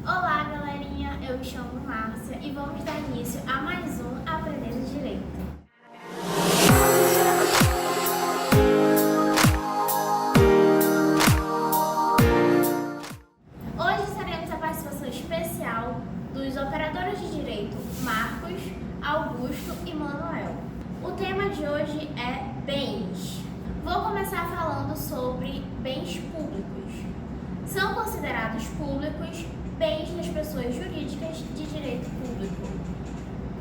Olá, galerinha! Eu me chamo Márcia e vamos dar início a mais um Aprendendo Direito. Hoje teremos a participação especial dos operadores de direito Marcos, Augusto e Manuel. O tema de hoje é bens. Vou começar falando sobre bens públicos. São considerados públicos bens das pessoas jurídicas de direito público.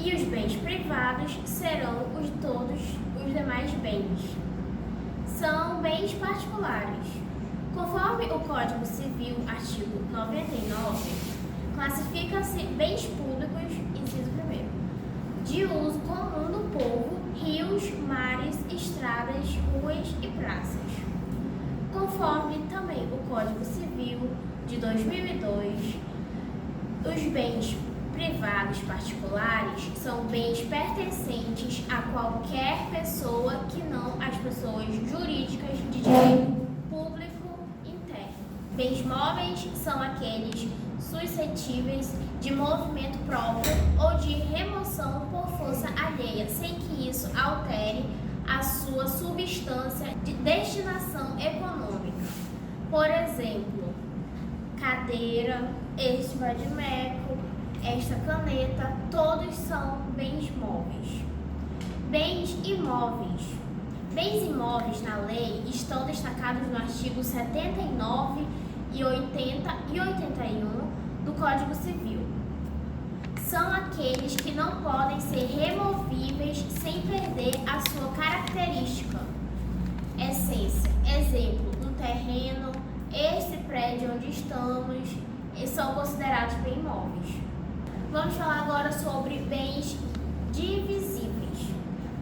E os bens privados serão todos os demais bens. São bens particulares. Conforme o Código Civil, artigo 99, classifica-se bens públicos, inciso 1º, de uso comum do povo, rios, mares, estradas, ruas e praças. Conforme também o Código Civil de 2002, os bens privados particulares são bens pertencentes a qualquer pessoa que não as pessoas jurídicas de direito público interno. Bens móveis são aqueles suscetíveis de movimento próprio ou de remoção por força alheia, sem que isso altere a sua substância de destinação econômica. Por exemplo, cadeira, este vadimeco, esta caneta, todos são bens móveis. Bens imóveis. Bens imóveis na lei estão destacados no artigo 79 e 80 e 81 do Código Civil. São aqueles que não podem ser removíveis sem perder a sua característica, essência. Exemplo, um terreno, este prédio onde estamos, são considerados bens imóveis. Vamos falar agora sobre bens divisíveis.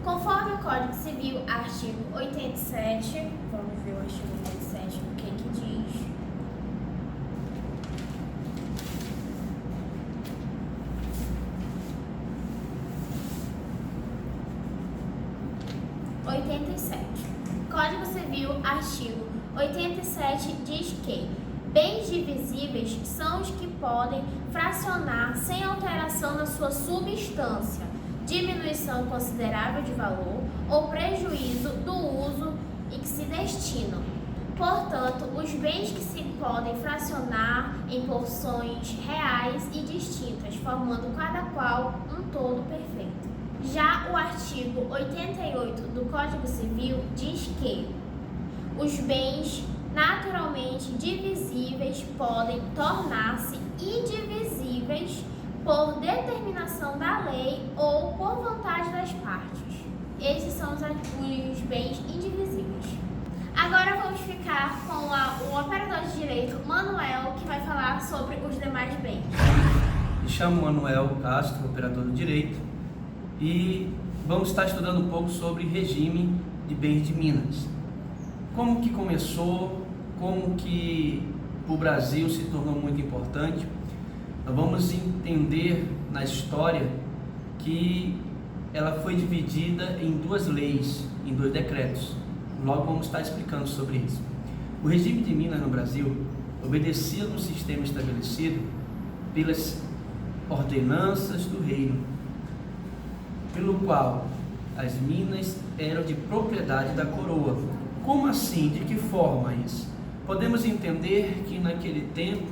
Conforme o Código Civil, artigo 87, vamos ver o artigo 87, o que diz. Código Civil, artigo 87, diz que bens divisíveis são os que podem fracionar sem alteração na sua substância, diminuição considerável de valor ou prejuízo do uso em que se destinam. Portanto, os bens que se podem fracionar em porções reais e distintas, formando cada qual um todo perfeito. Já o artigo 88 do Código Civil diz que os bens naturalmente divisíveis podem tornar-se indivisíveis por determinação da lei ou por vontade das partes. Esses são os bens indivisíveis. Agora vamos ficar com o operador de direito, Manuel, que vai falar sobre os demais bens. Me chamo Manuel Castro, operador de direito, e vamos estar estudando um pouco sobre regime de bens de Minas. Como que começou, como que o Brasil se tornou muito importante. Nós vamos entender na história que ela foi dividida em duas leis, em dois decretos. Logo vamos estar explicando sobre isso. O regime de Minas no Brasil obedecia no sistema estabelecido pelas ordenanças do reino, pelo qual as minas eram de propriedade da coroa. Como assim? De que forma isso? Podemos entender que naquele tempo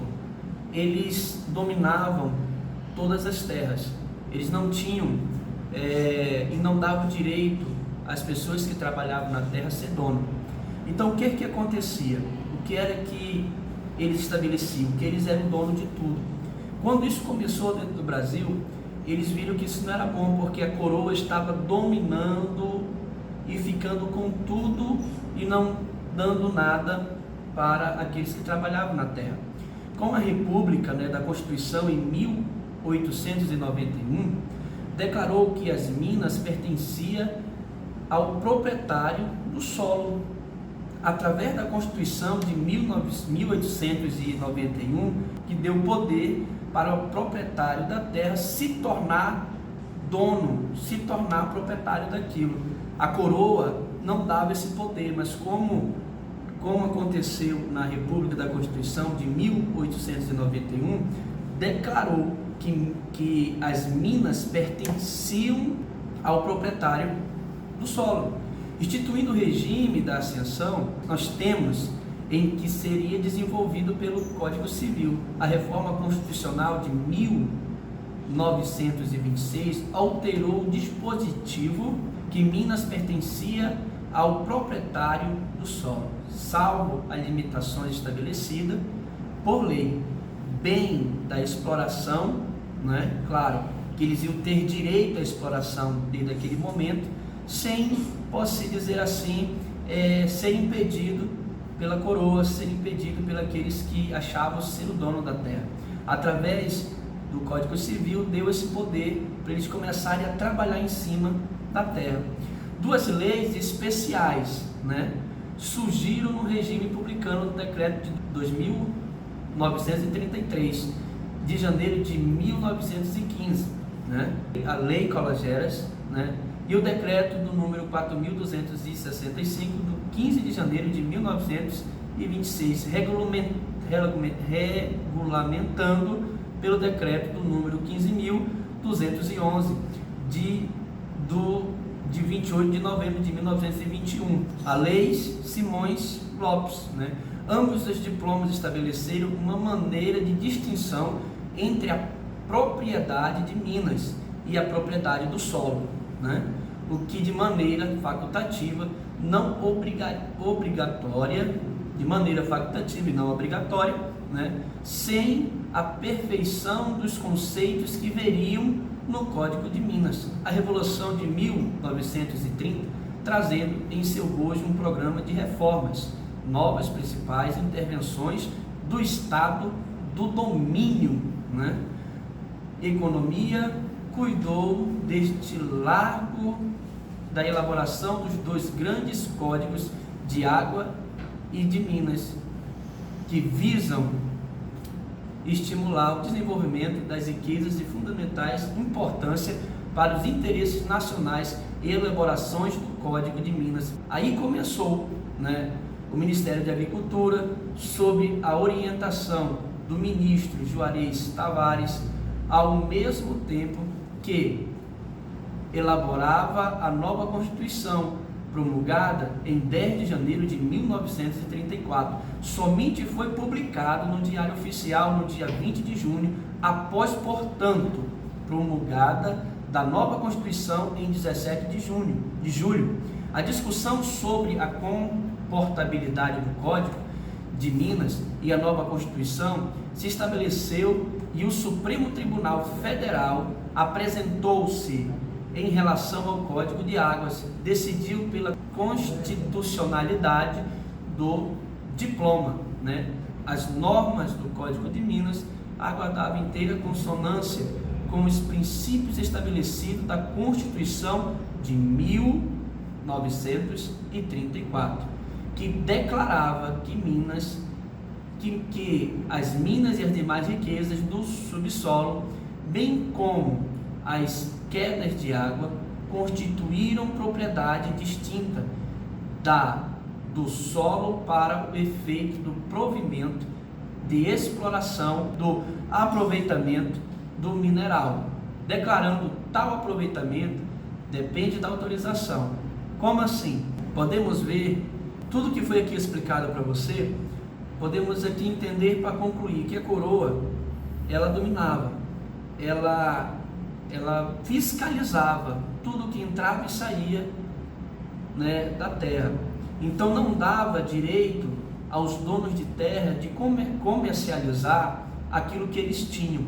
eles dominavam todas as terras. Eles não tinham e não davam direito às pessoas que trabalhavam na terra ser dono. Então o que acontecia? O que era que eles estabeleciam? Que eles eram dono de tudo. Quando isso começou dentro do Brasil, eles viram que isso não era bom, porque a coroa estava dominando e ficando com tudo e não dando nada para aqueles que trabalhavam na terra. Com a República, da Constituição em 1891, declarou que as minas pertenciam ao proprietário do solo. Através da Constituição de 1891, que deu poder para o proprietário da terra se tornar dono, se tornar proprietário daquilo. A coroa não dava esse poder, mas como aconteceu na República da Constituição de 1891, declarou que as minas pertenciam ao proprietário do solo. Instituindo o regime da ascensão, nós temos em que seria desenvolvido pelo Código Civil. A reforma constitucional de 1926 alterou o dispositivo que Minas pertencia ao proprietário do solo, salvo as limitações estabelecidas por lei. Bem da exploração, né? Claro que eles iam ter direito à exploração desde aquele momento, sem, posso dizer assim, ser impedido pela coroa, ser impedido pelos que achavam ser o dono da terra. Através do Código Civil, deu esse poder para eles começarem a trabalhar em cima da terra. Duas leis especiais, né, surgiram no regime publicano do decreto de 2933, de janeiro de 1915, né, a Lei Colageras, né, e o decreto do número 4.265, do 15 de janeiro de 1926, regulamentando pelo decreto do número 15.211, de 28 de novembro de 1921, a Lei Simões Lopes, né? Ambos os diplomas estabeleceram uma maneira de distinção entre a propriedade de Minas e a propriedade do solo, né? O que de maneira facultativa, não obrigatória, de maneira facultativa e não obrigatória, né? Sem a perfeição dos conceitos que veriam no Código de Minas. A Revolução de 1930, trazendo em seu bojo um programa de reformas, novas principais intervenções do Estado do domínio, né? Economia cuidou deste largo da elaboração dos dois grandes códigos de água e de Minas, que visam estimular o desenvolvimento das riquezas de fundamentais importância para os interesses nacionais e elaborações do Código de Minas. Aí começou, né, o Ministério de Agricultura, sob a orientação do ministro Juarez Tavares, ao mesmo tempo que elaborava a nova Constituição, promulgada em 10 de janeiro de 1934. Somente foi publicado no Diário Oficial no dia 20 de junho, após, portanto, promulgada da nova Constituição em 17 de julho. A discussão sobre a comportabilidade do Código de Minas e a nova Constituição se estabeleceu e o Supremo Tribunal Federal apresentou-se em relação ao Código de Águas, decidiu pela constitucionalidade do diploma, né? As normas do Código de Minas aguardavam inteira consonância com os princípios estabelecidos da Constituição de 1934, que declarava que as minas e as demais riquezas do subsolo, bem como as quedas de água, constituíram propriedade distinta do solo para o efeito do provimento, de exploração, do aproveitamento do mineral, declarando tal aproveitamento depende da autorização. Como assim? Podemos ver tudo que foi aqui explicado para você, podemos aqui entender para concluir que a coroa, ela dominava, ela fiscalizava tudo que entrava e saía, né, da terra. Então não dava direito aos donos de terra de comercializar aquilo que eles tinham,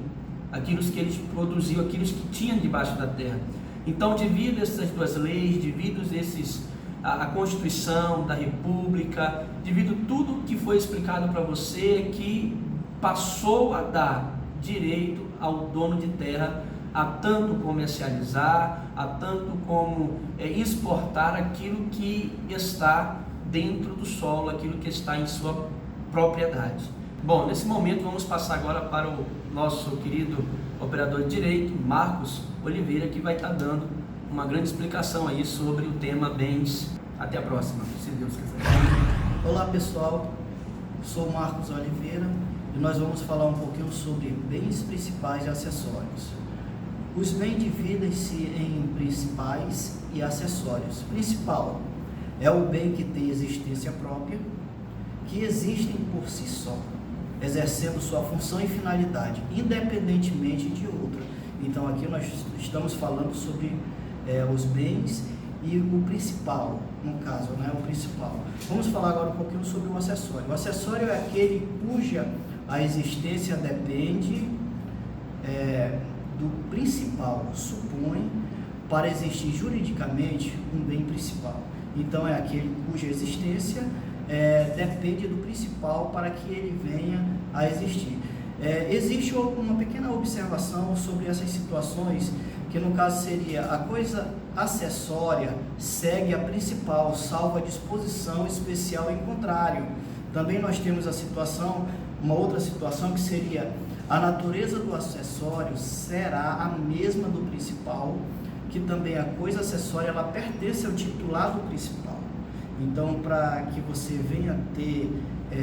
aquilo que eles produziam, aquilo que tinham debaixo da terra. Então, devido a essas duas leis, devido a Constituição da República, devido tudo que foi explicado para você, que passou a dar direito ao dono de terra a tanto comercializar, a tanto como exportar aquilo que está dentro do solo, aquilo que está em sua propriedade. Bom, nesse momento vamos passar agora para o nosso querido operador de direito, Marcos Oliveira, que vai estar dando uma grande explicação aí sobre o tema bens. Até a próxima, se Deus quiser. Olá pessoal, sou Marcos Oliveira e nós vamos falar um pouquinho sobre bens principais e acessórios. Os bens dividem-se em principais e acessórios. Principal é o bem que tem existência própria, que existem por si só, exercendo sua função e finalidade, independentemente de outra. Então aqui nós estamos falando sobre os bens e o principal, no caso, o principal. Vamos falar agora um pouquinho sobre o acessório. O acessório é aquele cuja a existência depende do principal, supõe, para existir juridicamente, um bem principal. Então é aquele cuja existência depende do principal para que ele venha a existir. Existe uma pequena observação sobre essas situações, que no caso seria a coisa acessória segue a principal, salvo a disposição especial em contrário. Também nós temos uma outra situação que seria a natureza do acessório será a mesma do principal, que também a coisa acessória ela pertence ao titular do principal. Então, para que você venha ter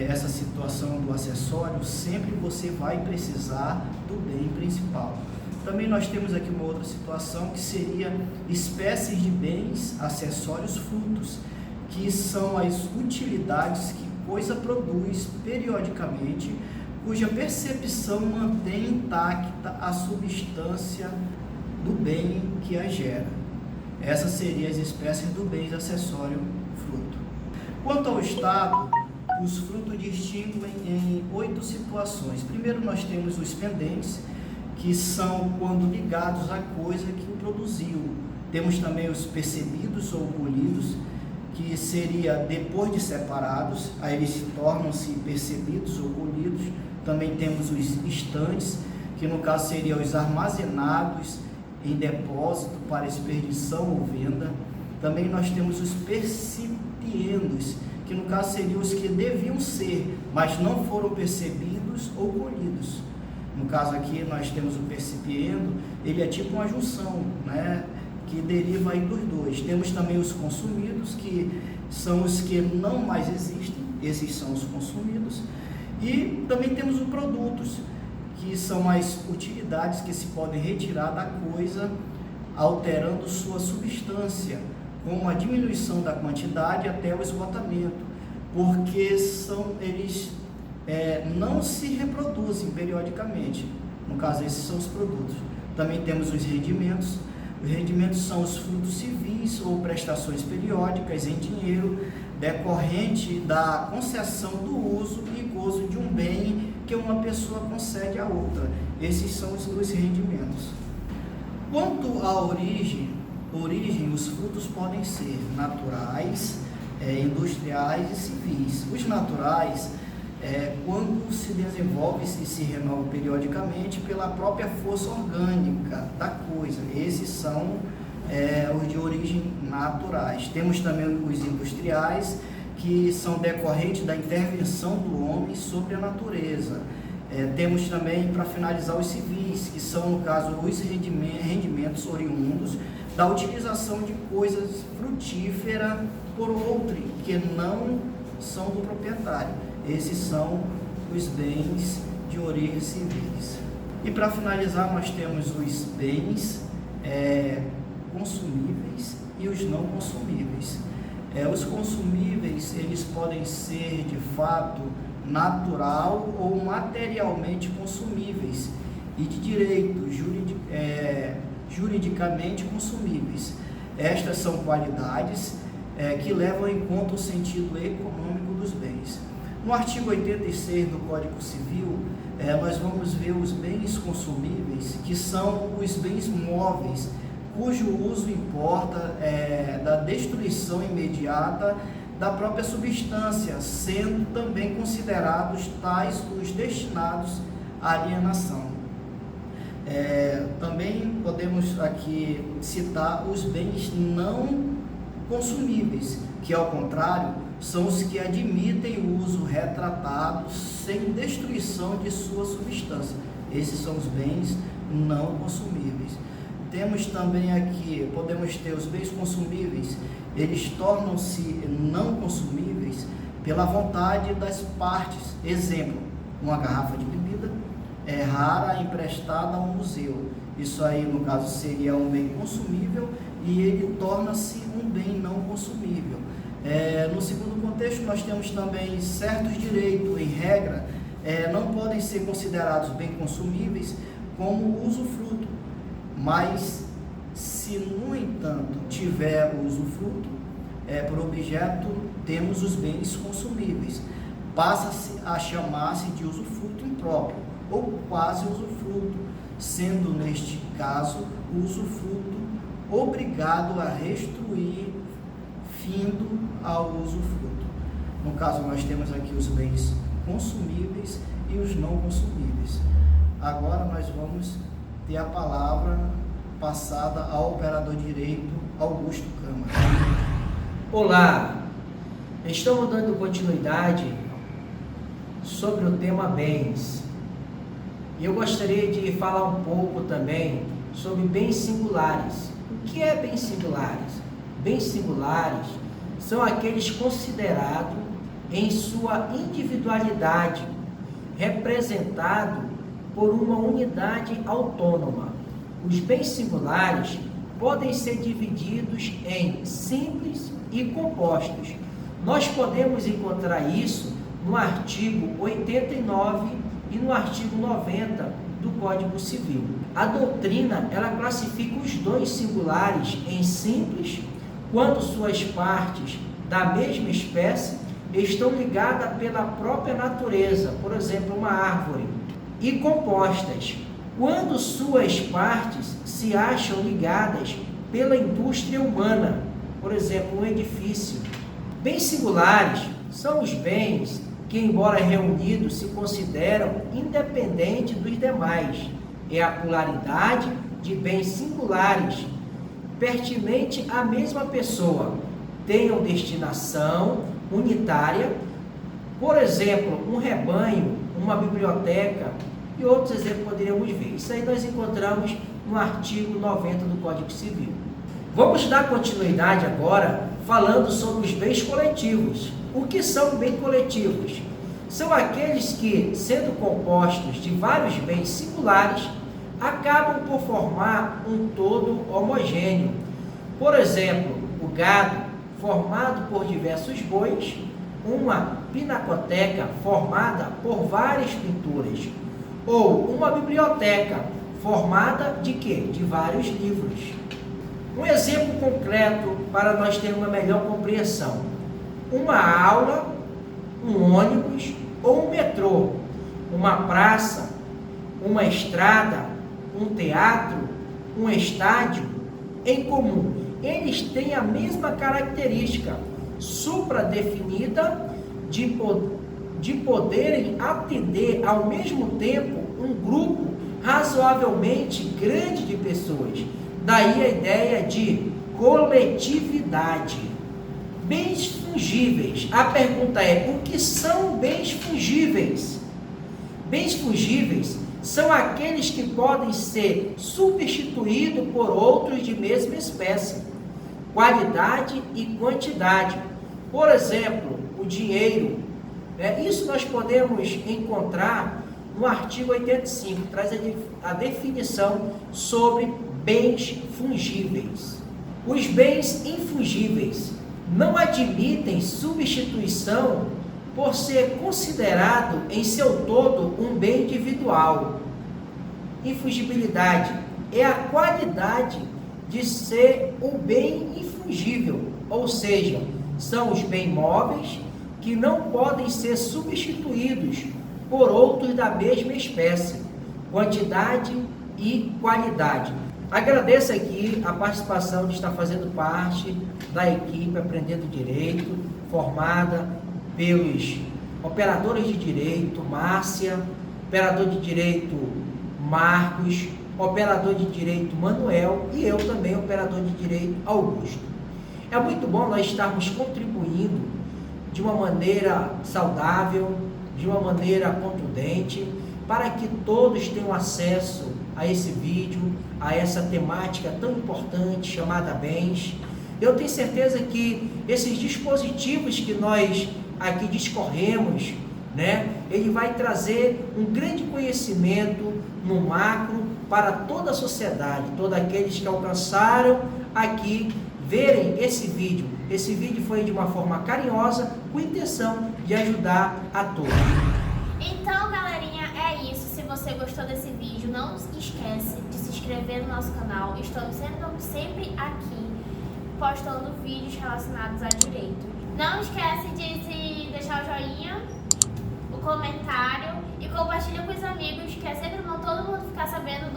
essa situação do acessório, sempre você vai precisar do bem principal. Também nós temos aqui uma outra situação que seria espécies de bens, acessórios, frutos, que são as utilidades que coisa produz periodicamente, cuja percepção mantém intacta a substância do bem que a gera. Essas seriam as espécies do bens, acessório, fruto. Quanto ao estado, os frutos distinguem em 8 situações. Primeiro nós temos os pendentes, que são quando ligados à coisa que o produziu. Temos também os percebidos ou colhidos, que seria depois de separados, aí eles se tornam-se percebidos ou colhidos. Também temos os estantes, que no caso seriam os armazenados em depósito para expedição ou venda. Também nós temos os percipiendos, que no caso seriam os que deviam ser, mas não foram percebidos ou colhidos. No caso aqui nós temos o percipiendo, ele é tipo uma junção, que deriva aí dos dois. Temos também os consumidos, que são os que não mais existem, esses são os consumidos. E também temos os produtos, que são as utilidades que se podem retirar da coisa, alterando sua substância, com a diminuição da quantidade até o esgotamento, porque eles não se reproduzem periodicamente. No caso, esses são os produtos. Também temos os rendimentos. Os rendimentos são os frutos civis ou prestações periódicas em dinheiro, decorrente da concessão do uso e gozo de um bem que uma pessoa concede a outra. Esses são os rendimentos. Quanto à origem, os frutos podem ser naturais, industriais e civis. Os naturais quando se desenvolve e se renova periodicamente pela própria força orgânica da coisa. Esses são os de origem naturais. Temos também os industriais, que são decorrentes da intervenção do homem sobre a natureza. Temos também, para finalizar, os civis, que são, no caso, os rendimentos oriundos da utilização de coisas frutíferas por outrem, que não são do proprietário. Esses são os bens de origem civis. E para finalizar, nós temos os bens consumíveis e os não consumíveis. Os consumíveis, eles podem ser de fato natural ou materialmente consumíveis e de direito juridicamente consumíveis. Estas são qualidades que levam em conta o sentido econômico dos bens. No artigo 86 do Código Civil, nós vamos ver os bens consumíveis, que são os bens móveis, cujo uso importa da destruição imediata da própria substância, sendo também considerados tais os destinados à alienação. Também podemos aqui citar os bens não consumíveis, que ao contrário são os que admitem o uso retratado sem destruição de sua substância. Esses são os bens não consumíveis. Temos também aqui, podemos ter os bens consumíveis, eles tornam-se não consumíveis pela vontade das partes. Exemplo, uma garrafa de bebida rara emprestada a um museu. Isso aí, no caso, seria um bem consumível e ele torna-se um bem não consumível. No segundo contexto, nós temos também certos direitos, em regra, não podem ser considerados bem consumíveis como usufruto, mas se, no entanto, tiver o usufruto por objeto, temos os bens consumíveis. Passa-se a chamar-se de usufruto impróprio ou quase usufruto, sendo neste caso o usufruto obrigado a restituir findo ao usufruto. No caso, nós temos aqui os bens consumíveis e os não consumíveis. Agora nós vamos ter a palavra passada ao operador de direito Augusto Câmara. Olá, estamos dando continuidade sobre o tema bens. E eu gostaria de falar um pouco também sobre bens singulares. O que é bens singulares? Bens singulares são aqueles considerados em sua individualidade, representado por uma unidade autônoma. Os bens singulares podem ser divididos em simples e compostos. Nós podemos encontrar isso no artigo 89 e no artigo 90 do Código Civil. A doutrina, ela classifica os dons singulares em simples, quando suas partes da mesma espécie estão ligadas pela própria natureza, por exemplo, uma árvore, e compostas, quando suas partes se acham ligadas pela indústria humana, por exemplo, um edifício. Bens singulares são os bens que, embora reunidos, se consideram independentes dos demais. É a pluralidade de bens singulares, pertinente à mesma pessoa, tenham destinação unitária, por exemplo, um rebanho, uma biblioteca e outros exemplos poderíamos ver. Isso aí nós encontramos no artigo 90 do Código Civil. Vamos dar continuidade agora falando sobre os bens coletivos. O que são bens coletivos? São aqueles que, sendo compostos de vários bens singulares, acabam por formar um todo homogêneo. Por exemplo, o gado, formado por diversos bois, uma pinacoteca formada por várias pinturas, ou uma biblioteca formada de quê? De vários livros. Um exemplo concreto para nós termos uma melhor compreensão: uma aula, um ônibus ou um metrô, uma praça, uma estrada, um teatro, um estádio, em comum, eles têm a mesma característica supradefinida de poderem atender ao mesmo tempo um grupo razoavelmente grande de pessoas. Daí a ideia de coletividade. Bens fungíveis. A pergunta é: o que são bens fungíveis? Bens fungíveis são aqueles que podem ser substituídos por outros de mesma espécie, qualidade e quantidade. Por exemplo, o dinheiro. Isso nós podemos encontrar no artigo 85, traz a definição sobre bens fungíveis. Os bens infungíveis não admitem substituição por ser considerado em seu todo um bem individual. Infungibilidade é a qualidade de ser o bem infungível, ou seja, são os bens móveis que não podem ser substituídos por outros da mesma espécie, quantidade e qualidade. Agradeço aqui a participação de estar fazendo parte da equipe Aprendendo Direito, formada pelos operadores de direito, Márcia, operador de direito, Marcos, operador de direito, Manuel, e eu também, operador de direito, Augusto. É muito bom nós estarmos contribuindo de uma maneira saudável, de uma maneira contundente, para que todos tenham acesso a esse vídeo, a essa temática tão importante chamada bens. Eu tenho certeza que esses dispositivos que nós aqui discorremos né? Ele vai trazer um grande conhecimento no macro para toda a sociedade, todos aqueles que alcançaram aqui verem esse vídeo. Esse vídeo foi de uma forma carinhosa, com a intenção de ajudar a todos. Então, galerinha, é isso. Se você gostou desse vídeo, não esquece de se inscrever no nosso canal. Estamos sempre aqui postando vídeos relacionados a direito. Não esquece de se deixar o joinha, o comentário e compartilha com os amigos, que é sempre bom todo mundo ficar sabendo